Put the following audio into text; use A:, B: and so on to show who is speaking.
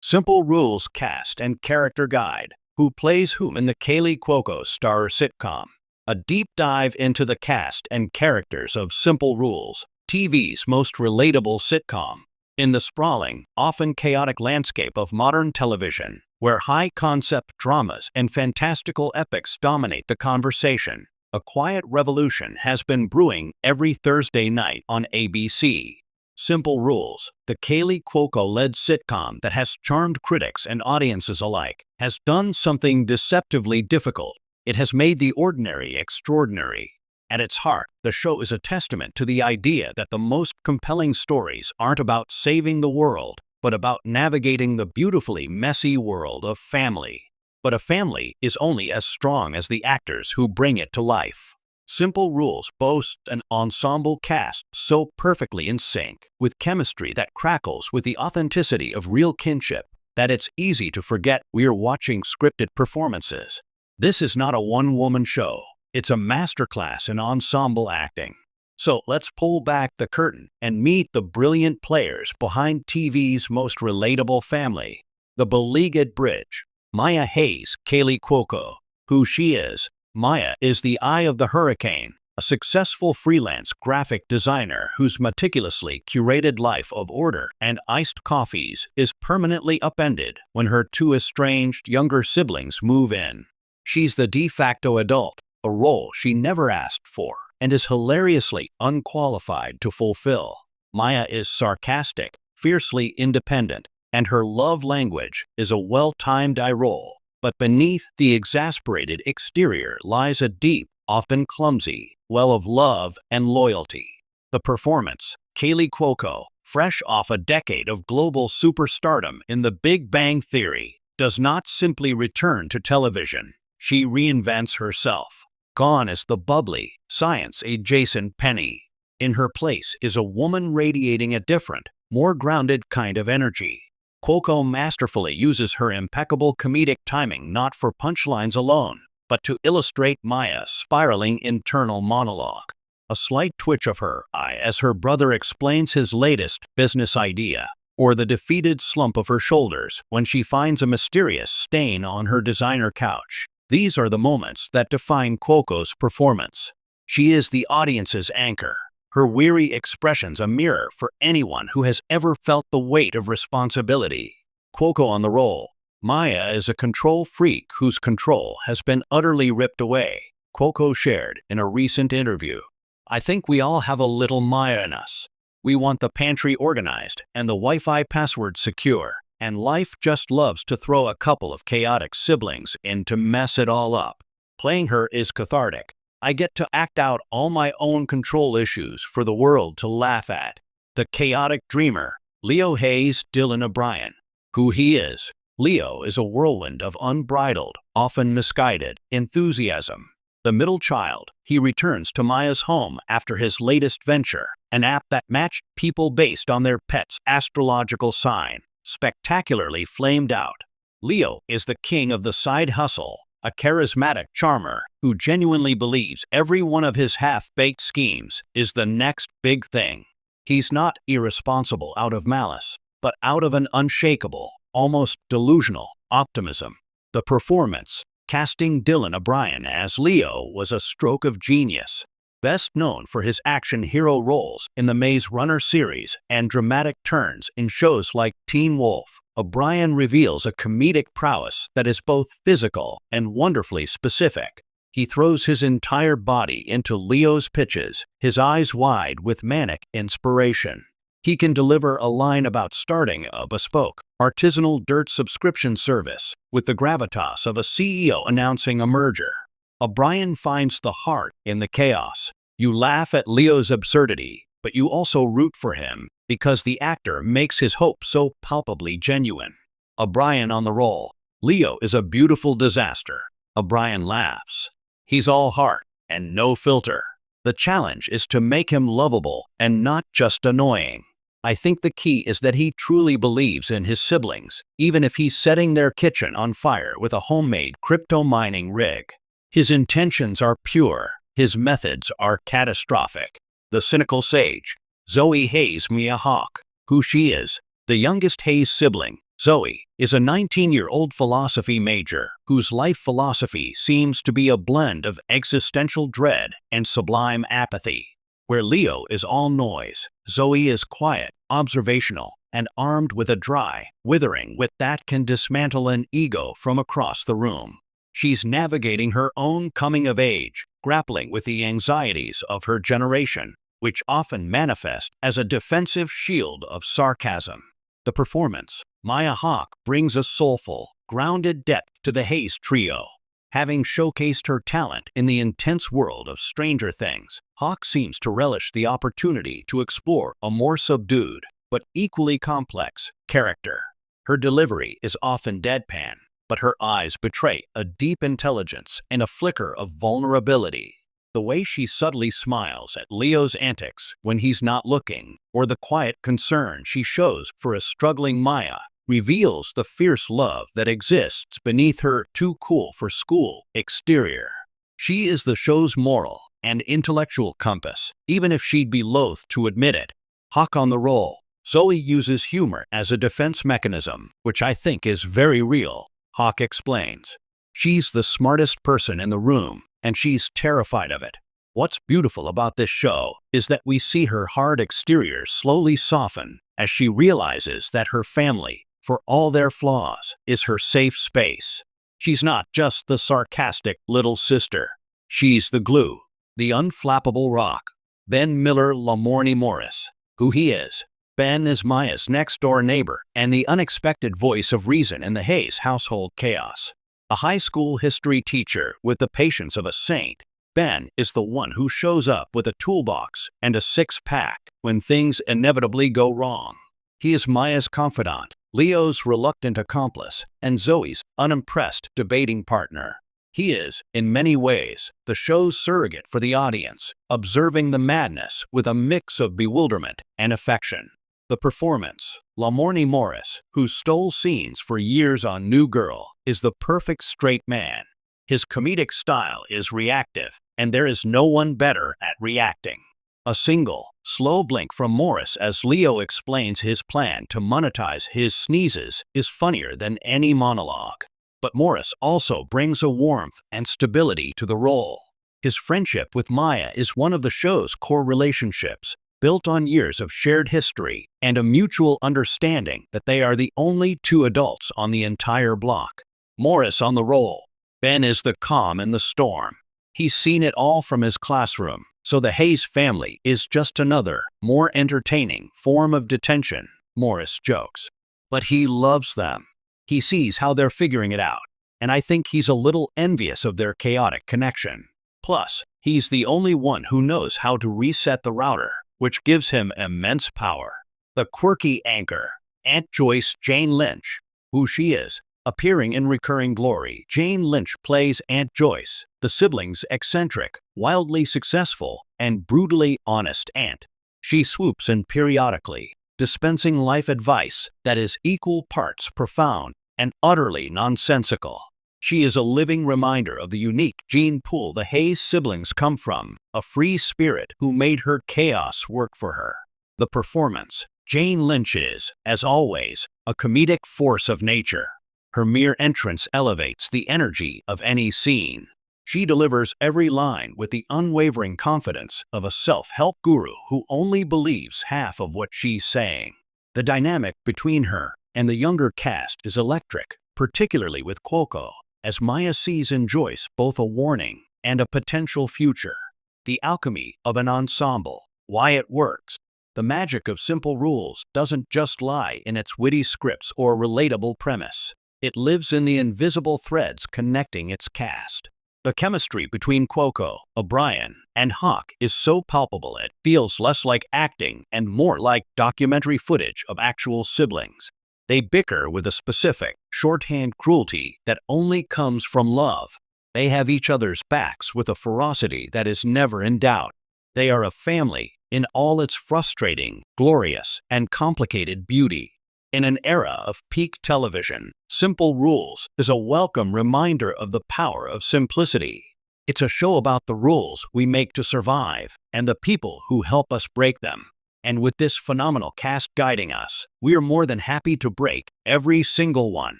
A: Simple Rules Cast and Character Guide. Who plays whom in the Kaley Cuoco star sitcom? A deep dive into the cast and characters of Simple Rules, TV's most relatable sitcom. In the sprawling, often chaotic landscape of modern television, where high-concept dramas and fantastical epics dominate the conversation, a quiet revolution has been brewing every Thursday night on ABC. Simple Rules, the Kaley Cuoco-led sitcom that has charmed critics and audiences alike, has done something deceptively difficult. It has made the ordinary extraordinary. At its heart, the show is a testament to the idea that the most compelling stories aren't about saving the world, but about navigating the beautifully messy world of family. But a family is only as strong as the actors who bring it to life. Simple Rules boasts an ensemble cast so perfectly in sync, with chemistry that crackles with the authenticity of real kinship, that it's easy to forget we're watching scripted performances. This is not a one-woman show. It's a masterclass in ensemble acting. So let's pull back the curtain and meet the brilliant players behind TV's most relatable family. The beleaguered bridge. Maya Hayes, Kaley Cuoco. Who she is? Maya is the eye of the hurricane, a successful freelance graphic designer whose meticulously curated life of order and iced coffees is permanently upended when her two estranged younger siblings move in. She's the de facto adult, a role she never asked for and is hilariously unqualified to fulfill. Maya is sarcastic, fiercely independent, and her love language is a well-timed eye roll. But beneath the exasperated exterior lies a deep, often clumsy, well of love and loyalty. The performance, Kaley Cuoco, fresh off a decade of global superstardom in The Big Bang Theory, does not simply return to television. She reinvents herself. Gone is the bubbly, science-adjacent Penny. In her place is a woman radiating a different, more grounded kind of energy. Cuoco masterfully uses her impeccable comedic timing not for punchlines alone, but to illustrate Maya's spiraling internal monologue. A slight twitch of her eye as her brother explains his latest business idea, or the defeated slump of her shoulders when she finds a mysterious stain on her designer couch. These are the moments that define Cuoco's performance. She is the audience's anchor. Her weary expressions a mirror for anyone who has ever felt the weight of responsibility. Cuoco on the roll. Maya is a control freak whose control has been utterly ripped away. Cuoco shared in a recent interview, "I think we all have a little Maya in us. We want the pantry organized and the Wi-Fi password secure, and life just loves to throw a couple of chaotic siblings in to mess it all up. Playing her is cathartic. I get to act out all my own control issues for the world to laugh at." The chaotic dreamer, Leo Hayes Dylan O'Brien. Who he is? Leo is a whirlwind of unbridled, often misguided, enthusiasm. The middle child, he returns to Maya's home after his latest venture, an app that matched people based on their pet's astrological sign, spectacularly flamed out. Leo is the king of the side hustle, a charismatic charmer who genuinely believes every one of his half-baked schemes is the next big thing. He's not irresponsible out of malice, but out of an unshakable, almost delusional optimism. The performance, casting Dylan O'Brien as Leo, was a stroke of genius. Best known for his action hero roles in the Maze Runner series and dramatic turns in shows like Teen Wolf, O'Brien reveals a comedic prowess that is both physical and wonderfully specific. He throws his entire body into Leo's pitches, his eyes wide with manic inspiration. He can deliver a line about starting a bespoke, artisanal dirt subscription service with the gravitas of a CEO announcing a merger. O'Brien finds the heart in the chaos. You laugh at Leo's absurdity, but you also root for him because the actor makes his hope so palpably genuine. O'Brien on the roll. Leo is a beautiful disaster. O'Brien laughs. He's all heart and no filter. The challenge is to make him lovable and not just annoying. I think the key is that he truly believes in his siblings, even if he's setting their kitchen on fire with a homemade crypto mining rig. His intentions are pure. His methods are catastrophic. The cynical sage. Zoe Hayes Mia Hawke. Who she is? The youngest Hayes sibling, Zoe is a 19-year-old philosophy major whose life philosophy seems to be a blend of existential dread and sublime apathy. Where Leo is all noise, Zoe is quiet, observational, and armed with a dry, withering wit that can dismantle an ego from across the room. She's navigating her own coming of age, grappling with the anxieties of her generation, which often manifest as a defensive shield of sarcasm. The performance, Maya Hawke, brings a soulful, grounded depth to the Hayes trio. Having showcased her talent in the intense world of Stranger Things, Hawke seems to relish the opportunity to explore a more subdued, but equally complex, character. Her delivery is often deadpan, but her eyes betray a deep intelligence and a flicker of vulnerability. The way she subtly smiles at Leo's antics when he's not looking, or the quiet concern she shows for a struggling Maya, reveals the fierce love that exists beneath her too-cool-for-school exterior. She is the show's moral and intellectual compass, even if she'd be loath to admit it. Hawke on the roll. Zoe uses humor as a defense mechanism, which I think is very real. Hawke explains. She's the smartest person in the room, and she's terrified of it. What's beautiful about this show is that we see her hard exterior slowly soften as she realizes that her family, for all their flaws, is her safe space. She's not just the sarcastic little sister. She's the glue, the unflappable rock. Ben Miller Lamorne Morris. Who he is. Ben is Maya's next-door neighbor and the unexpected voice of reason in the Hayes household chaos. A high school history teacher with the patience of a saint, Ben is the one who shows up with a toolbox and a six-pack when things inevitably go wrong. He is Maya's confidant, Leo's reluctant accomplice, and Zoe's unimpressed debating partner. He is, in many ways, the show's surrogate for the audience, observing the madness with a mix of bewilderment and affection. The performance, Lamorne Morris, who stole scenes for years on New Girl, is the perfect straight man. His comedic style is reactive, and there is no one better at reacting. A single, slow blink from Morris as Leo explains his plan to monetize his sneezes is funnier than any monologue. But Morris also brings a warmth and stability to the role. His friendship with Maya is one of the show's core relationships, built on years of shared history and a mutual understanding that they are the only two adults on the entire block. Morris on the roll. Ben is the calm in the storm. He's seen it all from his classroom, so the Hayes family is just another, more entertaining form of detention, Morris jokes. But he loves them. He sees how they're figuring it out, and I think he's a little envious of their chaotic connection. Plus, he's the only one who knows how to reset the router, which gives him immense power. The quirky anchor, Aunt Joyce Jane Lynch, who she is, appearing in recurring glory. Jane Lynch plays Aunt Joyce, the siblings' eccentric, wildly successful, and brutally honest aunt. She swoops in periodically, dispensing life advice that is equal parts profound and utterly nonsensical. She is a living reminder of the unique gene pool the Hayes siblings come from, a free spirit who made her chaos work for her. The performance, Jane Lynch is, as always, a comedic force of nature. Her mere entrance elevates the energy of any scene. She delivers every line with the unwavering confidence of a self-help guru who only believes half of what she's saying. The dynamic between her and the younger cast is electric, particularly with Cuoco, as Maya sees in Joyce both a warning and a potential future. The alchemy of an ensemble, why it works. The magic of Simple Rules doesn't just lie in its witty scripts or relatable premise. It lives in the invisible threads connecting its cast. The chemistry between Cuoco, O'Brien, and Hawke is so palpable it feels less like acting and more like documentary footage of actual siblings. They bicker with a specific, shorthand cruelty that only comes from love. They have each other's backs with a ferocity that is never in doubt. They are a family in all its frustrating, glorious, and complicated beauty. In an era of peak television, Simple Rules is a welcome reminder of the power of simplicity. It's a show about the rules we make to survive and the people who help us break them. And with this phenomenal cast guiding us, we are more than happy to break every single one.